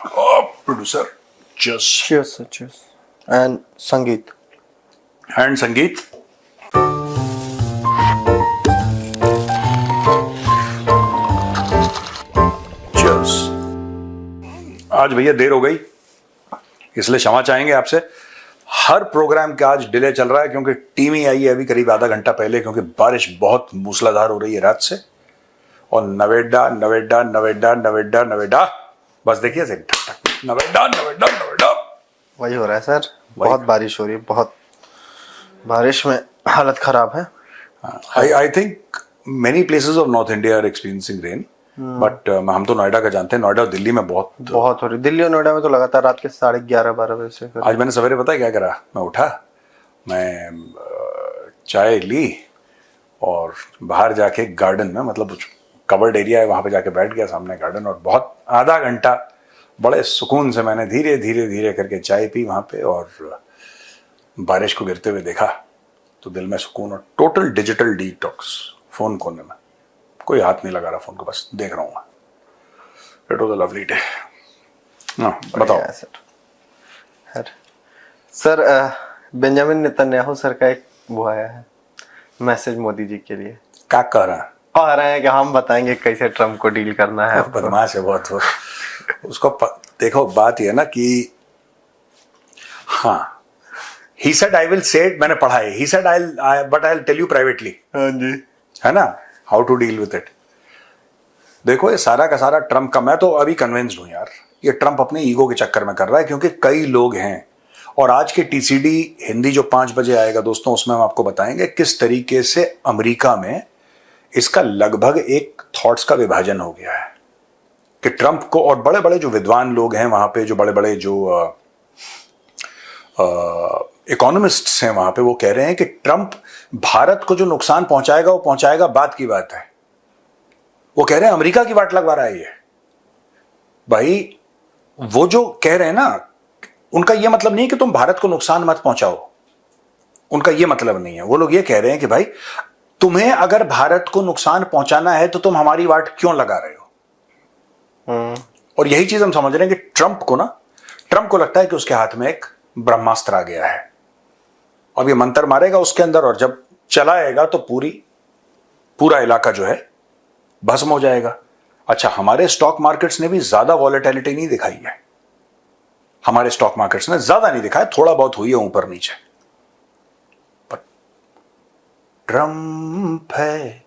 Producer just Cheers, sir. Cheers. And Sangeet. And संगीत। Cheers. आज भैया देर हो गई इसलिए क्षमा चाहेंगे आपसे। हर प्रोग्राम का आज डिले चल रहा है क्योंकि टीम ही आई है अभी करीब आधा घंटा पहले, क्योंकि बारिश बहुत मूसलाधार हो रही है रात से। और नवेड़ा नवेड़ा नवेड़ा नवेड़ा नवेड़ा, बस देखिए से नवेड़ा नवेड़ा नवेड़ा वही हो रहा है सर। बहुत बारिश हो रही है, बहुत बारिश में हालत खराब है। I think many places of North India are experiencing rain, but हम तो नोएडा का जानते हैं। नोएडा और दिल्ली में बहुत हो रही। दिल्ली और नोएडा में तो लगातार रात के 11:30-12 बजे से आज मैंने सवेरे पता है क्या करा, मैं उठा, मैं चाय ली और बाहर जाके गार्डन में, मतलब कवर्ड एरिया है वहां पे जाके बैठ गया, सामने गार्डन, और बहुत आधा घंटा बड़े सुकून से मैंने धीरे धीरे धीरे करके चाय पी वहां पे और बारिश को गिरते हुए देखा तो दिल में सुकून और टोटल डिजिटल डिटॉक्स। फोन कोने में कोई हाथ नहीं लगा रहा फोन को, बस देख रहा हूँ मैं। It was a lovely day. बताओ सर। बेंजामिन नेतन्याहू सर का एक वो आया है मैसेज मोदी जी के लिए। क्या कह रहा है? कह रहे हैं कि हम बताएंगे कैसे ट्रम्प को डील करना है। बदमाश है बहुत वो। उसको देखो, बात ये है ना कि हाँ, he said I will say it, मैंने पढ़ा है, he said but I'll tell you privately, हाँ जी, है ना, how to deal with it। देखो ये सारा का सारा ट्रम्प का, मैं तो अभी कन्विंस्ड हूं यार, ये ट्रम्प अपने ईगो के चक्कर में कर रहा है, क्योंकि कई लोग हैं। और आज के टीसीडी हिंदी जो 5 बजे आएगा दोस्तों, उसमें हम आपको बताएंगे किस तरीके से अमेरिका में इसका लगभग एक थॉट्स का विभाजन हो गया है कि ट्रम्प को, और बड़े बड़े जो विद्वान लोग हैं वहां पे, जो बड़े बड़े जो इकोनॉमिस्ट्स हैं वहां पे, वो कह रहे हैं कि ट्रम्प भारत को जो नुकसान पहुंचाएगा वो पहुंचाएगा, बात की बात है। वो कह रहे हैं अमेरिका की वाट लगवा रहा है ये। भाई वो जो कह रहे हैं ना, उनका ये मतलब नहीं कि तुम भारत को नुकसान मत पहुंचाओ, उनका ये मतलब नहीं है। वो लोग ये कह रहे हैं कि भाई तुम्हें अगर भारत को नुकसान पहुंचाना है तो तुम हमारी वाट क्यों लगा रहे हो। और यही चीज हम समझ रहे हैं कि ट्रम्प को लगता है कि उसके हाथ में एक ब्रह्मास्त्र आ गया है। अब ये मंत्र मारेगा उसके अंदर, और जब चलाएगा तो पूरा इलाका जो है भस्म हो जाएगा। अच्छा, हमारे स्टॉक मार्केट्स ने भी ज्यादा वॉलेटिलिटी नहीं दिखाई है, हमारे स्टॉक मार्केट्स ने ज्यादा नहीं दिखाया, थोड़ा बहुत हुई है ऊपर नीचे। पर ट्रम्प है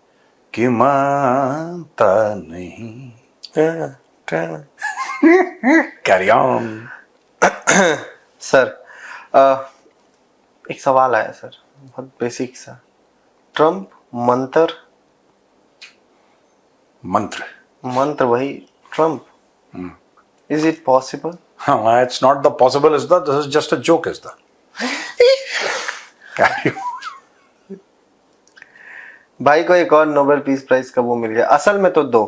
कि मानता नहीं। Carry on sir. एक सवाल आया सर, बहुत बेसिक सा। ट्रम्प मंत्र वही ट्रम्प, इज इट पॉसिबल? हाँ, it's not the possible, is the, this is just a joke, is the. भाई को एक और नोबेल पीस प्राइज का वो मिल गया, असल में तो 2।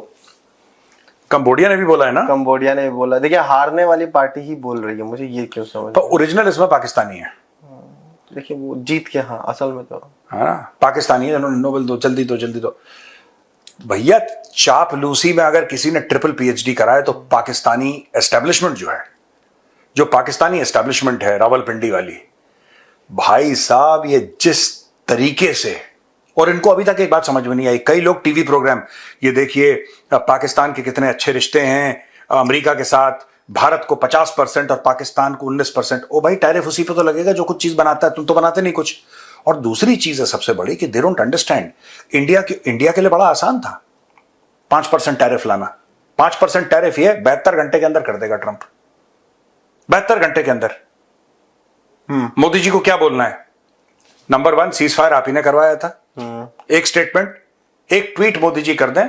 कंबोडिया ने भी बोला है ना, कंबोडिया ने भी बोला। देखिए, हारने वाली पार्टी ही बोल रही है, मुझे ये क्यों समझ। तो ओरिजिनल इसमें पाकिस्तानी है। देखिए वो जीत के, हाँ असल में तो है ना, पाकिस्तानी है जिन्होंने नोबेल दो, जल्दी दो। भैया चापलूसी में अगर किसी ने ट्रिपल पीएचडी कराया तो पाकिस्तानी एस्टेब्लिशमेंट जो है, जो पाकिस्तानी एस्टेब्लिशमेंट है रावलपिंडी वाली, भाई साहब ये जिस तरीके से, और इनको अभी तक एक बात समझ में नहीं आई। कई लोग टीवी प्रोग्राम, ये देखिए पाकिस्तान के कितने अच्छे रिश्ते हैं अमेरिका के साथ, भारत को 50% और पाकिस्तान को 19%। ओ भाई, टैरिफ उसी पे तो लगेगा जो कुछ चीज बनाता है, तुम तो बनाते नहीं कुछ। और दूसरी चीज है सबसे बड़ी कि दे डोंट अंडरस्टैंड, इंडिया के लिए बड़ा आसान था 5% टैरिफ लाना। 5% टैरिफ ये 72 घंटे के अंदर कर देगा ट्रंप, 72 घंटे के अंदर। मोदी जी को क्या बोलना है? नंबर 1, सीज फायर आप ही ने करवाया था। एक स्टेटमेंट, एक ट्वीट मोदी जी कर दें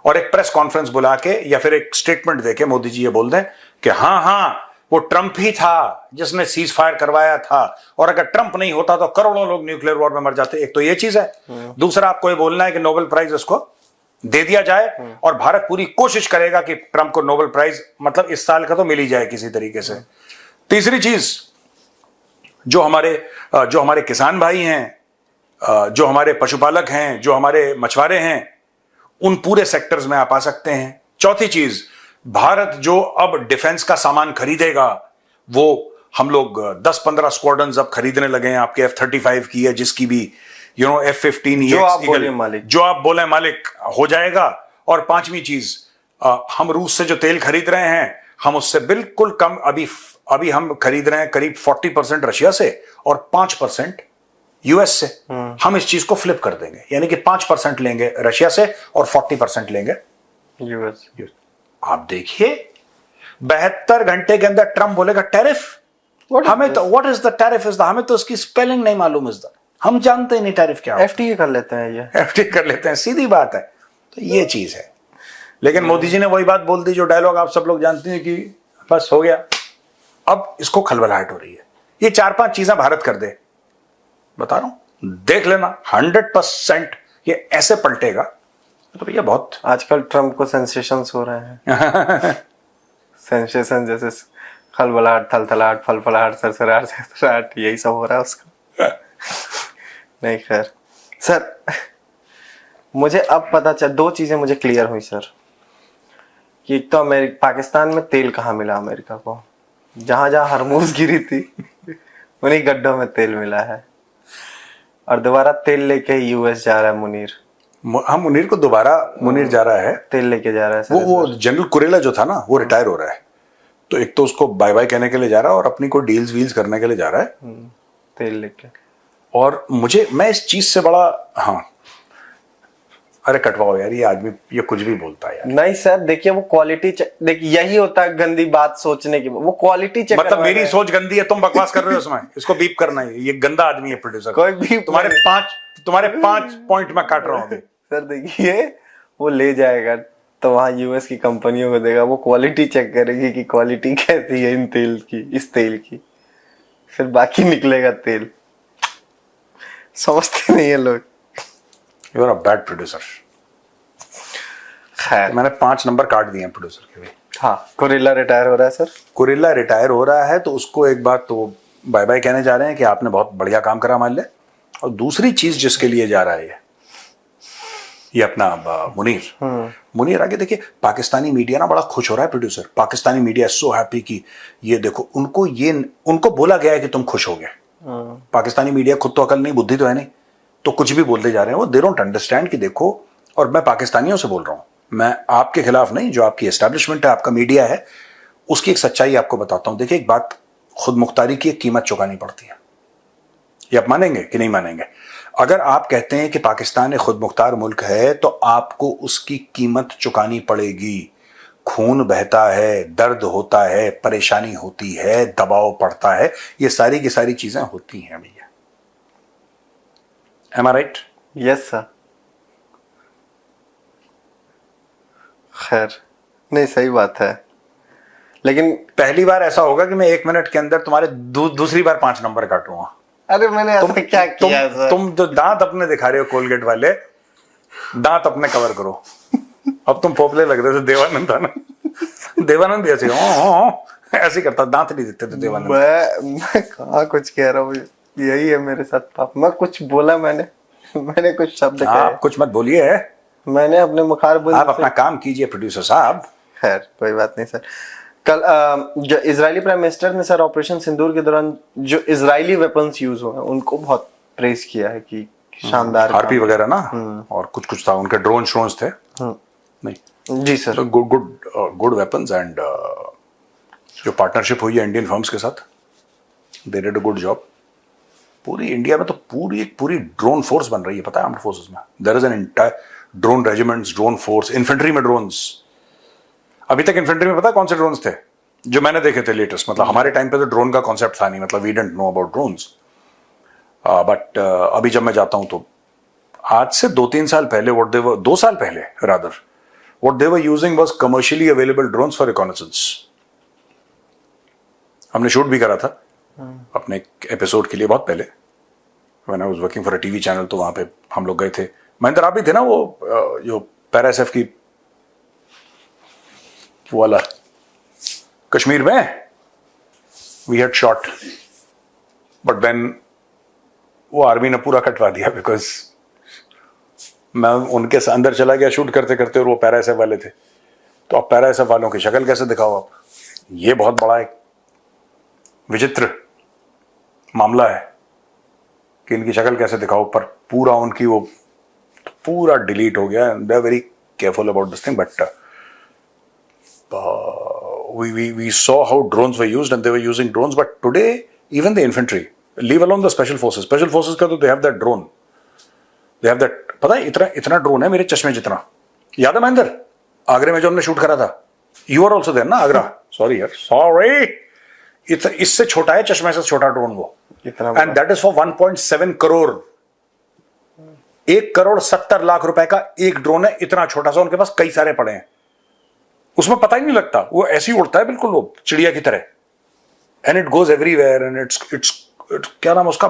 और एक प्रेस कॉन्फ्रेंस बुला के या फिर एक स्टेटमेंट देके मोदी जी ये बोल दें कि हाँ वो ट्रंप ही था जिसने सीज फायर करवाया था, और अगर ट्रंप नहीं होता तो करोड़ों लोग न्यूक्लियर वॉर में मर जाते। एक तो ये चीज है। दूसरा, आपको ये बोलना है कि नोबेल प्राइज उसको दे दिया जाए और भारत पूरी कोशिश करेगा कि ट्रंप को नोबेल प्राइज, मतलब इस साल का तो मिल ही जाए किसी तरीके से। तीसरी चीज, जो हमारे किसान भाई हैं, जो हमारे पशुपालक हैं, जो हमारे मछुआरे हैं, उन पूरे सेक्टर्स में आप आ सकते हैं। चौथी चीज, भारत जो अब डिफेंस का सामान खरीदेगा, वो हम लोग 10-15 स्क्वाड्रन्स अब खरीदने लगे हैं। आपके F-35 की है, जिसकी भी F-15 जो आप बोले मालिक, जो आप बोले मालिक हो जाएगा। और पांचवी चीज, हम रूस से जो तेल खरीद रहे हैं, हम उससे बिल्कुल कम अभी हम खरीद रहे हैं करीब 40% रशिया से और 5% यूएस से। हम इस चीज को फ्लिप कर देंगे, यानी कि 5% लेंगे रशिया से और 40% लेंगे यूएस। आप देखिए 72 घंटे के अंदर ट्रम्प बोलेगा टैरिफ। हमें तो what is the tariff is the, हमें तो उसकी स्पेलिंग नहीं मालूम इज द, हम जानते ही नहीं टैरिफ क्या है। एफटीए कर लेते हैं, ये एफटी कर लेते हैं, सीधी बात है। तो ये चीज है। लेकिन मोदी जी ने वही बात बोल दी जो डायलॉग आप सब लोग जानते हैं कि बस हो गया। अब इसको खलबलाहट हो रही है। ये 4-5 चीजें भारत कर दे, बता रहा हूं, देख लेना 100% ये ऐसे पलटेगा। तो भैया बहुत आजकल ट्रम्प को सेंसेशंस हो रहे हैं। सेंसेशन जैसे खलबलाहट, थलथलाहट, फलफलाहट, सरसराहट, सरसराहट, यही सब हो रहा है उसका। नहीं खैर सर, मुझे अब पता चल, 2 चीजें मुझे क्लियर हुई सर कि एक तो पाकिस्तान में तेल कहाँ मिला अमेरिका को, जहां जहां हरमूज गिरी थी उन्हीं गड्ढों में तेल मिला है, और दोबारा तेल लेके यूएस जा रहा है मुनीर। हाँ, मुनीर को दोबारा मुनीर जा रहा है, तेल लेके जा रहा है सर। वो जनरल कुरेला जो था ना, वो रिटायर हो रहा है, तो एक तो उसको बाय बाय कहने के लिए जा रहा है और अपनी कोई डील्स वील्स करने के लिए जा रहा है तेल लेके। और मैं इस चीज से बड़ा, हाँ अरे कटवाओ यार, ये आदमी ये कुछ भी बोलता है यार। नहीं सर, देखिए वो क्वालिटी देखिए, यही होता है गंदी बात सोचने की, वो क्वालिटी चेक। मतलब मेरी सोच गंदी है, तुम बकवास कर रहे हो उसमें, इसको बीप करना है। ये गंदा आदमी है प्रोड्यूसर। कोई भी तुम्हारे 5 पॉइंट में काट रहा हूं अभी। सर देखिए, वो ले जाएगा तो वहां यूएस की कंपनियों को देगा, वो क्वालिटी चेक करेगी कि क्वालिटी कैसी है इन तेल की, इस तेल की, फिर बाकी निकलेगा तेल। समझते नहीं है लोग। You are a bad producer. खैर, मैंने 5 नंबर काट दिए हैं प्रोड्यूसर के भी। हाँ, कुरेला रिटायर हो रहा है सर। कुरेला रिटायर हो रहा है तो उसको एक बात तो बाय बाय कहने जा रहे हैं कि आपने बहुत बढ़िया काम करा मान ले। और दूसरी चीज जिसके लिए जा रहा है ये अपना मुनीर आगे देखिए, पाकिस्तानी मीडिया ना बड़ा खुश हो रहा है producer. Pakistani media so happy कि ये देखो, उनको बोला गया है कि तुम खुश हो गए। पाकिस्तानी मीडिया खुद तो अकल नहीं, बुद्धि तो है नहीं, तो कुछ भी बोलते जा रहे हैं। वो दे डोंट अंडरस्टैंड कि देखो, और मैं पाकिस्तानियों से बोल रहा हूं, मैं आपके खिलाफ नहीं, जो आपकी एस्टैब्लिशमेंट है, आपका मीडिया है, उसकी एक सच्चाई आपको बताता हूं। देखिए, एक बात, खुद मुख्तारी की एक कीमत चुकानी पड़ती है। ये आप मानेंगे कि नहीं मानेंगे? अगर आप कहते हैं कि पाकिस्तान एक खुद मुख्तार मुल्क है तो आपको उसकी कीमत चुकानी पड़ेगी। खून बहता है, दर्द होता है, परेशानी होती है, दबाव पड़ता है, ये सारी की सारी चीजें होती हैं भैया। Am I right? Yes sir. खैर, नहीं सही बात है, लेकिन पहली बार ऐसा होगा कि मैं 1 मिनट के अंदर तुम्हारे दूसरी बार 5 नंबर काटूंगा। अरे मैंने ऐसा क्या किया सर? तुम जो दांत अपने दिखा रहे हो कोलगेट वाले, दांत अपने कवर करो। अब तुम पोपले लग रहे थे, देवानंद था ना, देवानंद ऐसे ऐसे ही करता, दांत नहीं दिखते थे देवानंद। मैं कहाँ कुछ कह रहा हूँ, यही है मेरे साथ पाप। मैं कुछ बोला, मैंने कुछ शब्द आप कुछ मत बोलिए, मैंने अपने मुखारबिन आप अपना काम कीजिए प्रोड्यूसर साहब। खैर कोई बात नहीं सर। कल जो इजरायली प्राइम मिनिस्टर ने सर ऑपरेशन सिंदूर के दौरान जो इजरायली वेपन्स यूज हुए हैं उनको बहुत प्रेज किया है कि शानदार आरपी वगैरह ना, और कुछ था, उनके ड्रोन शोन्स थे। नहीं जी सर, गुड वेपन्स एंड जो पार्टनरशिप हुई है इंडियन फर्म्स के साथ, they did a good job. पूरी इंडिया में तो पूरी ड्रोन फोर्स बन रही है, पता है, आर्म्ड फोर्सेस में there is an entire drone regiments, drone force, infantry में ड्रोन्स। अभी तक इन्फेंट्री में पता है कौन से ड्रोन्स थे जो मैंने देखे थे लेटेस्ट? मतलब हमारे टाइम पे तो ड्रोन का कॉन्सेप्ट था नहीं, मतलब we didn't know about drones, but अभी जब मैं जाता हूं तो आज से 2-3 साल पहले, 2 साल पहले rather, what they were using was commercially available drones for reconnaissance। हमने शूट भी करा था अपने एक एपिसोड के लिए बहुत पहले, when I was working for a TV channel, तो वहां पे हम लोग गए थे। महेंद्र आप भी थे ना, वो जो पैरा एसएफ की वाला कश्मीर में, we had shot, but then वो आर्मी ने पूरा कटवा दिया, बिकॉज मैं उनके अंदर चला गया शूट करते करते और वो पैरा एसएफ वाले थे, तो अब पैरा एसएफ वालों की शक्ल कैसे दिखाओ आप? ये बहुत बड़ा एक विचित्र मामला है कि इनकी शक्ल कैसे दिखाओ, पर पूरा उनकी वो पूरा डिलीट हो गया. They are very careful about this thing, but we saw how drones were used and they were using drones, but today even the infantry, leave alone the special forces का तो they have that drone, they have that, पता है इतना drone है मेरे चश्मे जितना. याद है महेंद्र, आगरे में जो हमने शूट करा था, यू आर ऑल्सो देयर ना, आगरा, सॉरी यार, सॉरी, इससे छोटा है, चश्मे से छोटा ड्रोन वो, and that is for 1.7 crore, 1,70,00,000 रुपए का एक ड्रोन है, इतना छोटा सा, उनके पास कई सारे पड़े हैं, उसमें पता ही नहीं लगता, वो ऐसे ही उड़ता है बिल्कुल वो चिड़िया की तरह, and it goes everywhere, and it's क्या नाम उसका,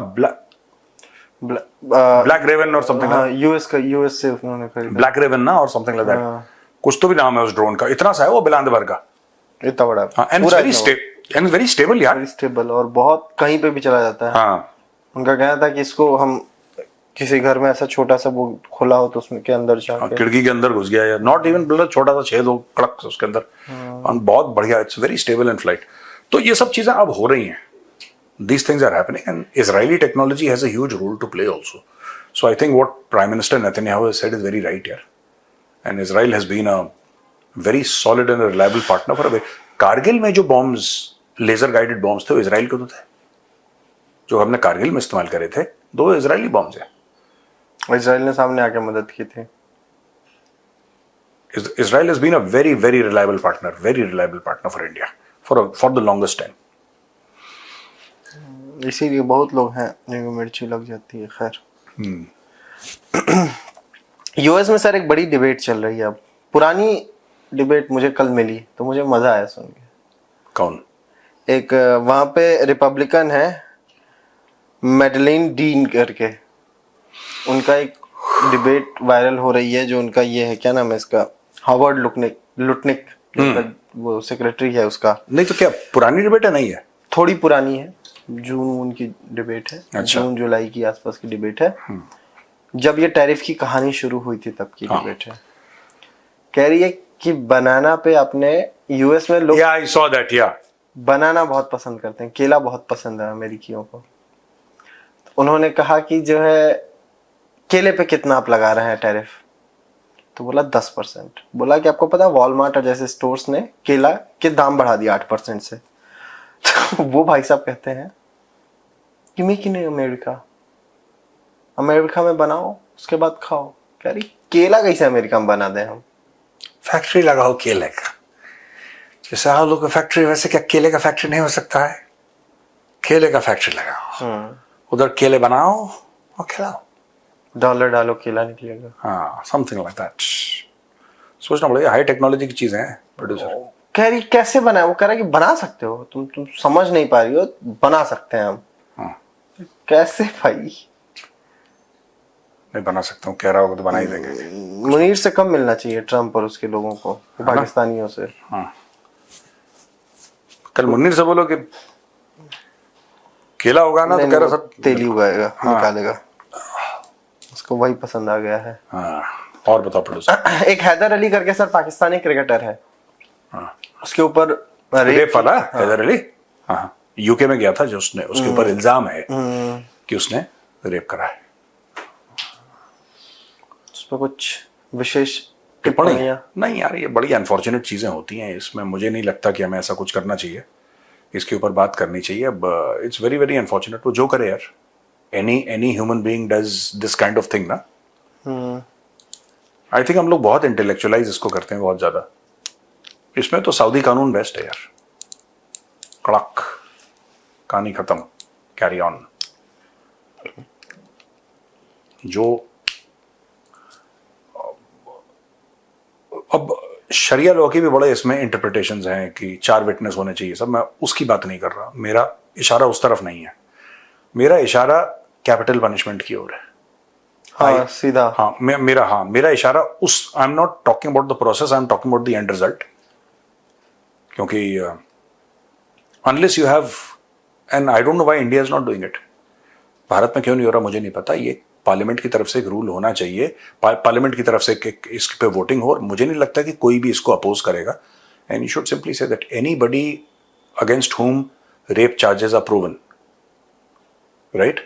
ब्लैक रेवन और समथिंग, यूएस से उन्होंने खरीदा, ब्लैक रेवन ना, और समथिंग लाइक दैट, कुछ तो भी नाम है उस ड्रोन का, इतना सा है वो, बिलांद भर का, इतना बड़ा, एंड वेरी स्टेबल यार, स्टेबल, और बहुत कहीं पे भी चला जाता है. हाँ, उनका कहना था कि इसको हम किसी घर में ऐसा छोटा सा वो खुला हो तो उसमें के अंदर जाके, खिड़की के अंदर घुस गया, या नॉट इवन ब्लर, छोटा सा छेद हो कड़क उसके अंदर, बहुत बढ़िया, it's very stable in flight. तो ये सब चीजें अब हो रही हैं, these things are happening, and Israeli technology has a huge role to play also. So I think what Prime Minister Netanyahu has said is very right here, and Israel has been a very solid and a reliable partner for a way. Kargil में जो bombs, laser guided bombs थे, वो Israel के तो थे, जो हमने कारगिल में इस्तेमाल करे थे, 2 इजरायली बॉम्ब्स हैं. इजराइल ने सामने आके मदद की थी. Israel has been a very reliable partner for India for the longest time. इसीलिए बहुत लोग हैं जिनको मिर्ची लग जाती है. खैर, यूएस में सर एक बड़ी डिबेट चल रही है अब. पुरानी डिबेट मुझे कल मिली तो मुझे मजा आया सुन के. कौन? एक वहां पे रिपब्लिकन है, मेडलिन डीन करके, उनका एक डिबेट वायरल हो रही है, जो उनका ये है, क्या नाम है इसका, हावर्ड लुटनिक, वो सेक्रेटरी है उसका. नहीं तो क्या पुरानी डिबेट है? नहीं है, थोड़ी पुरानी है, जून की डिबेट है. अच्छा. जून जुलाई की आसपास की डिबेट है, जब ये टैरिफ की कहानी शुरू हुई थी तब की डिबेट है. कह रही है कि बनाना पे अपने यूएस में लोग, आई सॉ दैट, या बनाना बहुत पसंद करते हैं, केला बहुत पसंद है अमेरिकियों को. उन्होंने कहा कि जो है केले पे कितना आप लगा रहे हैं टैरिफ, तो बोला 10%. बोला कि आपको पता है वॉलमार्ट और जैसे स्टोर्स ने केला के दाम बढ़ा दिया 8% से. तो वो भाई साहब कहते हैं कि मेक इन अमेरिका में बनाओ, उसके बाद खाओ. कह रही केला कैसे अमेरिका में बना दें हम? फैक्ट्री लगाओ केले का, जैसे आप लोग का फैक्ट्री, वैसे क्या केले का फैक्ट्री नहीं हो सकता है? केले का फैक्ट्री लगाओ, उधर केले बनाओ और खिलाओ, डॉलर डालो केला निकलेगा. हाँ, समथिंग लाइक दैट. सोचना पड़ेगा, हाई टेक्नोलॉजी की चीजें हैं प्रोड्यूसर. कह रही कैसे बनाए? वो कह रहा है कि बना सकते हो तुम समझ नहीं पा रही हो, बना सकते हैं हम. कैसे भाई? नहीं बना सकता हूँ, कह रहा होगा तो बना ही देंगे. मुनीर से कम मिलना चाहिए ट्रम्प और उसके लोगों को, पाकिस्तानियों से. हाँ, कल मुनीर से बोलो कि केला होगा ना, तो कह रहा सब तेली उगाएगा, निकालेगा, उसको वही पसंद आ गया है. हाँ, और बताओ प्रोड्यूसर. एक हैदर अली करके सर पाकिस्तानी क्रिकेटर है, उसके ऊपर रेप वाला हैदर अली. हाँ, यूके में गया था, जो उसने, उसके ऊपर इल्जाम है कि उसने रेप करा है. उस पर कुछ विशेष टिप्पणियां नहीं यार, ये बड़ी अनफॉर्चुनेट चीजें होती हैं. इसमें मुझे नहीं लगता कि हमें ऐसा कुछ करना चाहिए, इसके ऊपर बात करनी चाहिए. अब इट्स वेरी अनफॉर्चुनेट. वो जो करे यार, any human being does this kind of thing ना. आई थिंक हम लोग बहुत इंटेलेक्चुअलाइज इसको करते हैं, बहुत ज्यादा. इसमें तो सऊदी कानून बेस्ट है यार, कड़क, कहानी खत्म, कैरी ऑन. जो अब शरिया लॉ की भी बड़े इसमें इंटरप्रिटेशंस हैं कि 4 विटनेस होने चाहिए सब. मैं उसकी बात नहीं कर रहा, मेरा इशारा उस तरफ नहीं है. मेरा इशारा कैपिटल पनिशमेंट की ओर है. हाँ, सीधा. हाँ, मेरा इशारा उस, I am not talking about the process, I am talking about the end result. क्योंकि unless you have, and I don't know why India is not doing it. Bharat में क्यों नहीं हो रहा मुझे नहीं पता. ये पार्लियामेंट की तरफ से एक रूल होना चाहिए, पार्लियामेंट की तरफ से इस पे वोटिंग हो, और मुझे नहीं लगता कि कोई भी इसको अपोज करेगा. And you should simply say that anybody against whom rape charges are proven, right,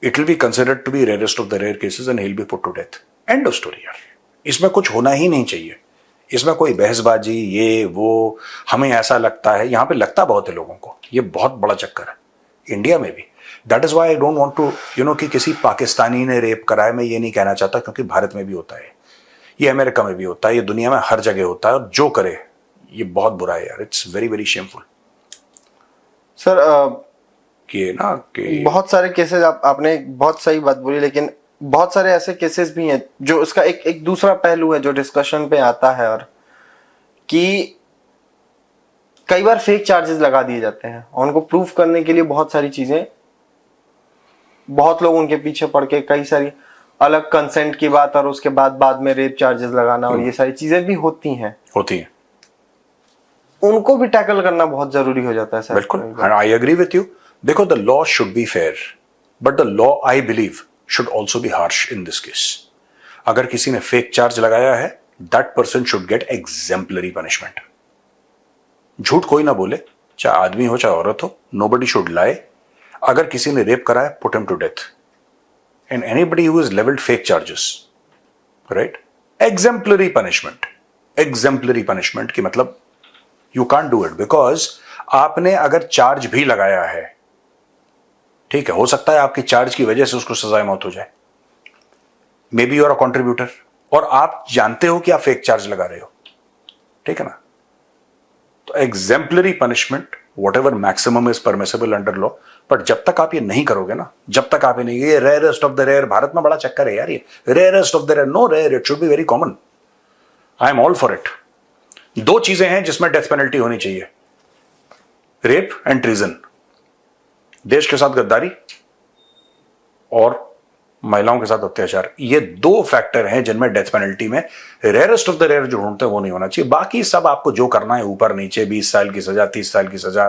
it will be considered to be rarest of the rare cases and he'll be put to death. End of story यार. इसमें कुछ होना ही नहीं चाहिए. इसमें कोई बहसबाजी ये वो हमें ऐसा लगता है, यहां पे लगता बहुत है लोगों को. ये बहुत बड़ा चक्कर है इंडिया में भी. That is why I don't want to कि किसी पाकिस्तानी ने रेप करा है, मैं ये नहीं कहना चाहता, क्योंकि भारत में भी होता है, ये अमेरिका में भी होता है, ये दुनिया में हर जगह होता है, और जो करे ये बहुत बुरा है यार. It's very very shameful sir. कि ना कि बहुत सारे केसेस आपने बहुत सही बात बोली, लेकिन बहुत सारे ऐसे केसेस भी हैं जो उसका एक दूसरा पहलू है जो डिस्कशन पे आता है, और कि कई बार फेक चार्जेस लगा दिए जाते हैं और उनको प्रूफ करने के लिए बहुत सारी चीजें, बहुत लोग उनके पीछे पड़ के कई सारी अलग कंसेंट की बात और उसके बाद में रेप चार्जेस लगाना और ये सारी चीजें भी होती हैं. उनको भी टैकल करना बहुत जरूरी हो जाता है सर. बिल्कुल, आई एग्री विथ यू. देखो, the law should be fair, but the law I believe should also be harsh in this case. अगर किसी ने फेक चार्ज लगाया है, that person should get exemplary punishment. झूठ कोई ना बोले, चाहे आदमी हो चाहे औरत हो, नोबडी शुड लाई. अगर किसी ने रेप करा है, put him to death. And anybody who is levelled fake charges, right, exemplary punishment. Exemplary punishment की मतलब you can't do it, because आपने अगर चार्ज भी लगाया है, ठीक है, हो सकता है आपकी चार्ज की वजह से उसको सजाए मौत हो जाए. Maybe you are a contributor, और आप जानते हो कि आप फेक चार्ज लगा रहे हो, ठीक है ना. तो exemplary punishment, what ever maximum is permissible under law. But जब तक आप ये नहीं करोगे ना, जब तक आप ये नहीं, ये rarest of the rare, Bharat में बड़ा चक्कर है यार, ये rarest of the rare. No rare, it should be very common. I am all for it. दो चीजें हैं जिसमें डेथ पेनल्टी होनी चाहिए, रेप एंड ट्रीजन. देश के साथ गद्दारी और महिलाओं के साथ अत्याचार, ये दो फैक्टर हैं जिनमें डेथ पेनल्टी में रेयरेस्ट ऑफ द रेयर जो ढूंढते हैं वो नहीं होना चाहिए. बाकी सब आपको जो करना है, ऊपर नीचे, 20 साल की सजा, 30 साल की सजा,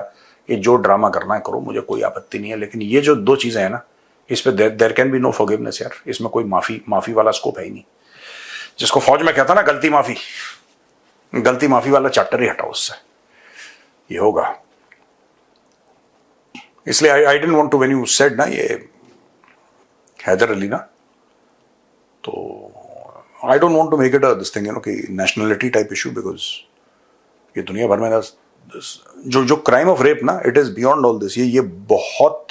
ये जो ड्रामा करना है करो, मुझे कोई आपत्ति नहीं है. लेकिन ये जो दो चीजें हैं ना, इस पे there can be no forgiveness यार. इसमें कोई माफी वाला स्कोप है ही नहीं. जिसको फौज में कहता ना गलती माफी वाला चैप्टर ही हटाओ उससे, ये होगा. इसलिए I didn't want to, when you said ना ये हैदर अली ना, तो I don't want to make it this thing कि नेशनलिटी टाइप इशू, बिकॉज ये दुनिया भर में जो क्राइम ऑफ रेप ना, it is beyond all this. ये बहुत,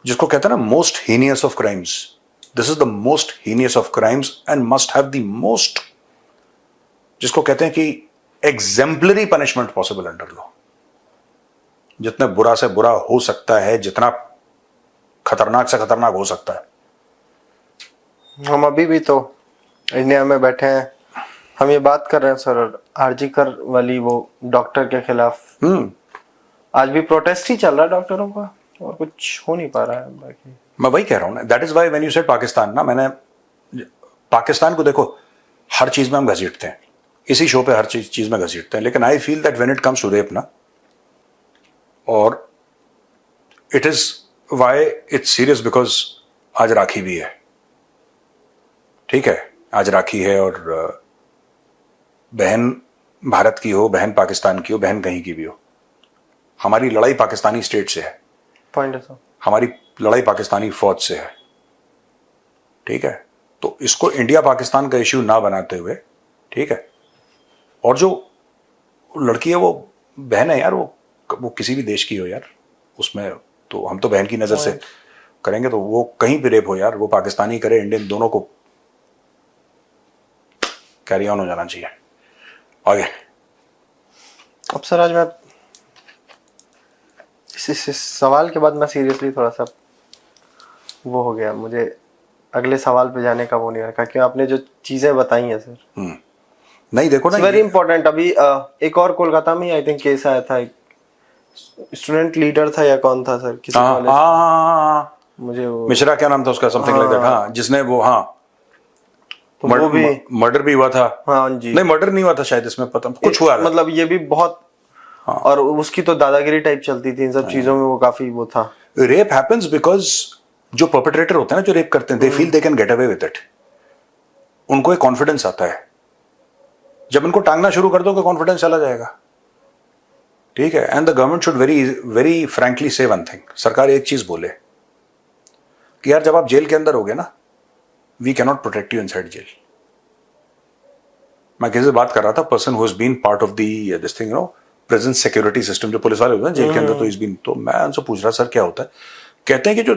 जिसको कहते हैं ना most heinous of crimes, this is the most heinous of crimes and must have the most, जिसको कहते हैं कि exemplary punishment possible under law. जितना बुरा से बुरा हो सकता है, जितना खतरनाक से खतरनाक हो सकता है. हम अभी भी तो इंडिया में बैठे हैं, हम ये बात कर रहे हैं सर, आरजीकर वाली वो डॉक्टर के खिलाफ आज भी प्रोटेस्ट ही चल रहा है डॉक्टरों का, और कुछ हो नहीं पा रहा है. बाकी मैं वही कह रहा हूं ना, that is why when you said Pakistan ना, मैंने पाकिस्तान को देखो, हर चीज में हम घसीटते हैं, इसी शो पे हर चीज में घसीटते हैं. लेकिन I feel that when it comes to rape ना, और it is why it's serious, because आज राखी भी है, ठीक है, आज राखी है, और बहन भारत की हो, बहन पाकिस्तान की हो, बहन कहीं की भी हो, हमारी लड़ाई पाकिस्तानी स्टेट से है, पॉइंट है सर, हमारी लड़ाई पाकिस्तानी फौज से है, ठीक है. तो इसको इंडिया पाकिस्तान का इश्यू ना बनाते हुए, ठीक है, और जो लड़की है वो बहन है यार, वो किसी भी देश की हो यार, उसमें तो हम तो बहन की नजर से करेंगे, तो वो कहीं भी रेप हो यार, वो पाकिस्तानी करे, इंडियन, दोनों को कैरी ऑन हो जाना चाहिए आगे. अब सर आज मैं इस सवाल के बाद मैं सीरियसली थोड़ा सा वो हो गया, मुझे अगले सवाल पे जाने का वो नहीं रखा, क्योंकि आपने जो चीजें बताई हैं सर, नहीं देखो ना, वेरी इंपॉर्टेंट. अभी एक और कोलकाता में आई थिंक केस आया था, एक स्टूडेंट लीडर था या कौन था सर, किसी कॉलेज, मुझे वो मिश्रा क्या नाम था उसका, समथिंग लाइक दैट. हाँ, जिसने वो, हाँ, तो वो भी मर्डर भी हुआ था. हाँ जी, नहीं मर्डर नहीं हुआ था शायद, इसमें पता कुछ हुआ था. मतलब ये भी बहुत और उसकी तो दादागिरी टाइप चलती थी इन सब चीजों में, वो काफी वो था। रेप हैपेंस बिकॉज जो परपेट्रेटर होते हैं ना, जो रेप करते हैं, they feel they can get away with it. उनको एक कॉन्फिडेंस आता है, जब इनको टांगना शुरू कर दो, कॉन्फिडेंस चला जाएगा। ठीक है। And the government should very very frankly से वन थिंग, सरकार एक चीज बोले कि यार जब आप जेल के अंदर होगे ना, we cannot protect you inside jail. मैं किसी से बात कर रहा था, person who has been part of the this thing, you know, present security system, जो पुलिस वाले होते हैं जेल के अंदर, तो इस बीन, तो मैं उनसे पूछ रहा सर क्या होता है, कहते हैं कि जो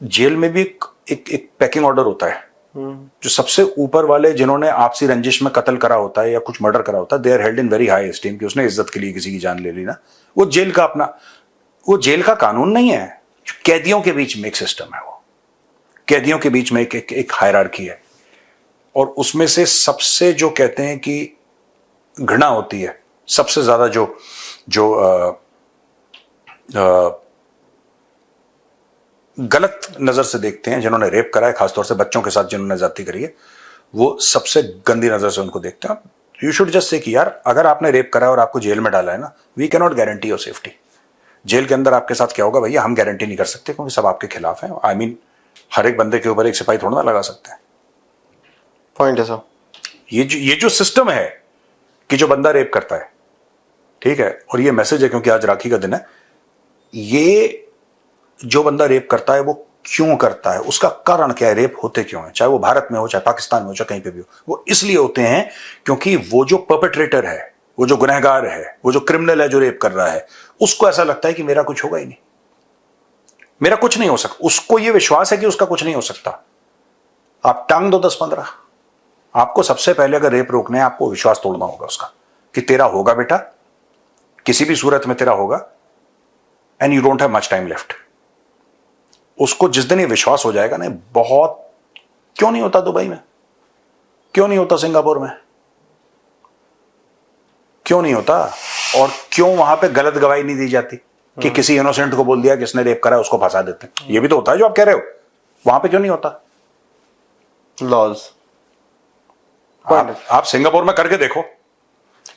जेल में भी एक पैकिंग ऑर्डर होता है, जो सबसे ऊपर वाले जिन्होंने आपसी रंजिश में कत्ल करा होता है या कुछ मर्डर करा होता है, they are held in very high esteem, कि उसने इज्जत के लिए किसी की जान ले ली ना, वो जेल का अपना, वो जेल का कानून नहीं है, कैदियों के बीच में एक सिस्टम है, वो कैदियों के बीच में एक हायरार्की है, और उसमें से सबसे जो कहते हैं कि घृणा होती है, सबसे ज्यादा जो गलत नजर से देखते हैं, जिन्होंने रेप करा है, खासतौर से बच्चों के साथ जिन्होंने ज्यादती करी है, वो सबसे गंदी नजर से उनको देखते हैं। यू शुड जस्ट से कि यार अगर आपने रेप करा है और आपको जेल में डाला है ना, we can not guarantee your safety. Jail के अंदर आपके साथ क्या होगा भैया, हम गारंटी नहीं कर सकते, क्योंकि सब आपके खिलाफ है। आई मीन हर एक बंदे के ऊपर एक सिपाही थोड़ा ना लगा सकते हैं। पॉइंट है सर। ये जो सिस्टम है कि जो बंदा रेप करता है, ठीक है, और ये मैसेज है क्योंकि आज राखी का दिन है, ये जो बंदा रेप करता है वो क्यों करता है, उसका कारण क्या है, रेप होते क्यों है, चाहे वो भारत में हो, चाहे पाकिस्तान में हो, चाहे कहीं पे भी हो, वो इसलिए होते हैं क्योंकि वो जो परपेट्रेटर है, वो जो गुनहगार है, वो जो क्रिमिनल है जो रेप कर रहा है, उसको ऐसा लगता है कि मेरा कुछ होगा ही नहीं, मेरा कुछ नहीं हो सकता। उसको ये विश्वास है कि उसका कुछ नहीं हो सकता। आप टांग दो 10-15, आपको सबसे पहले अगर रेप रोकना है, आपको विश्वास तोड़ना होगा उसका कि तेरा होगा बेटा, किसी भी सूरत में तेरा होगा, and you don't have much time left. उसको जिस दिन ये विश्वास हो जाएगा ना, बहुत, क्यों नहीं होता दुबई में, क्यों नहीं होता सिंगापुर में, क्यों नहीं होता, और क्यों वहां पे गलत गवाही नहीं दी जाती कि किसी इनोसेंट को बोल दिया कि इसने रेप करा है, उसको फंसा देते हैं। ये भी तो होता है जो आप कह रहे हो, वहां पे क्यों नहीं होता लॉज। आप सिंगापुर में करके देखो।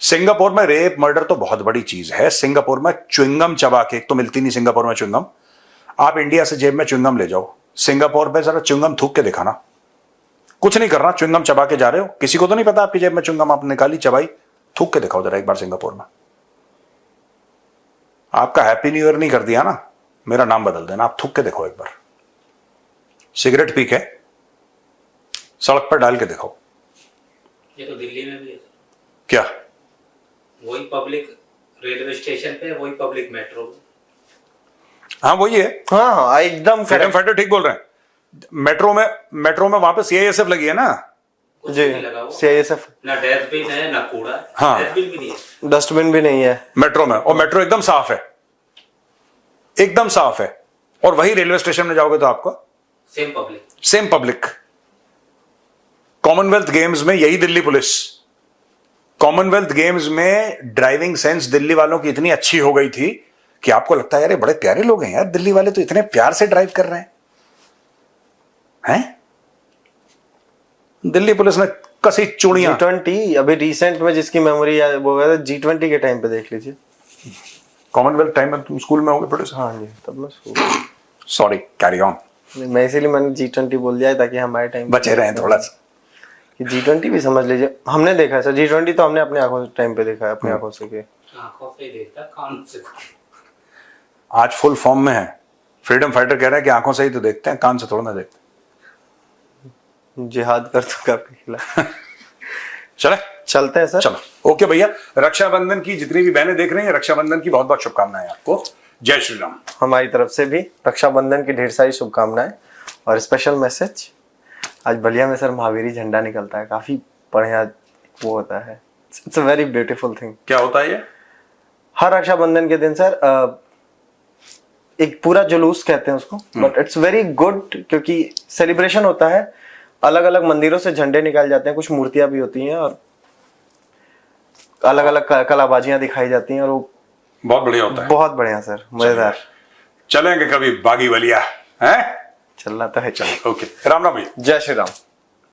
सिंगापुर में रेप मर्डर तो बहुत बड़ी चीज है। सिंगापुर में च्युइंगम चबा के, एक तो मिलती नहीं सिंगापुर में च्युइंगम, आप इंडिया से जेब में च्युइंगम ले जाओ, सिंगापुर में जरा च्युइंगम थूक के दिखाना, कुछ नहीं करना, च्युइंगम चबा के जा रहे हो, किसी को तो नहीं पता आपकी जेब में च्युइंगम आप निकाली, चबाई, थूक के दिखाओ जरा एक बार सिंगापुर में। आपका हैप्पी न्यू ईयर नहीं कर दिया ना, मेरा नाम बदल देना, आप थूक के देखो एक बार, सिगरेट पी के सड़क पर डाल के देखो। ये तो दिल्ली में भी है। क्या वही पब्लिक रेलवे स्टेशन पे, वही पब्लिक मेट्रो में। हाँ वही है। हाँ एकदम फ्रीडम फाइटर ठीक बोल रहे हैं। मेट्रो में वहां पे सीआईएसएफ लगी है ना, कुछ जी, नहीं लगा हुआ। सीआईएसएफ। ना डस्टबिन है ना कूड़ा है। हाँ। डस्टबिन भी नहीं है। डस्टबिन भी नहीं है मेट्रो में, और मेट्रो एकदम साफ है, एकदम साफ है। और वही रेलवे स्टेशन में जाओगे तो आपको सेम पब्लिक। कॉमनवेल्थ गेम्स में यही दिल्ली पुलिस, कॉमनवेल्थ गेम्स में ड्राइविंग सेंस दिल्ली वालों की इतनी अच्छी हो गई थी कि आपको लगता है यार ये बड़े प्यारे लोग हैं यार, दिल्ली वाले तो इतने प्यार से ड्राइव कर रहे हैं। दिल्ली पुलिस ने कसी चूड़ियां। G20 अभी रिसेंट में जिसकी मेमोरी वो गया था, G20 के टाइम पे देख लीजिए। कॉमनवेल्थ टाइम में तुम स्कूल में होगे थोड़े से। हाँ जी, तब मैं स्कूल। Sorry, carry on. मैं इसीलिए मैंने G20 बोल दिया है ताकि हमारे टाइम बचे रहे थोड़ा सा। कि G20 भी समझ लीजिए, हमने देखा है सर, G20 तो हमने अपने आंखों टाइम पे देखा है, अपनी आंखों से। आंखों से देखता, कान से। आज फुल फॉर्म में है। फ्रीडम फाइटर कह रहा है कि आंखों से ही तो देखते हैं, कान से थोड़ा ना देखते। जिहाद कर चुका आपके खिलाफ। चले चलते हैं सर। चलो ओके भैया। रक्षाबंधन की जितनी भी बहनें देख रही हैं, रक्षाबंधन की बहुत बहुत शुभकामनाएं आपको। जय श्री राम। हमारी तरफ से भी रक्षाबंधन की ढेर सारी शुभकामनाएं और स्पेशल मैसेज। आज बलिया में सर महावीरी झंडा निकलता है, काफी बढ़िया वो होता है। It's a very beautiful thing. क्या होता है ये? हर रक्षाबंधन के दिन सर एक पूरा जुलूस कहते हैं उसको, बट इट्स वेरी गुड क्योंकि सेलिब्रेशन होता है। अलग अलग मंदिरों से झंडे निकाले जाते हैं, कुछ मूर्तियां भी होती हैं और अलग अलग कलाबाजियां दिखाई जाती हैं, और वो बहुत बढ़िया होता है। बहुत बढ़िया सर, मजेदार। चलेंगे कभी बागी बलिया हैं? चलना तो है। चलो ओके, राम राम भैया। जय श्री राम।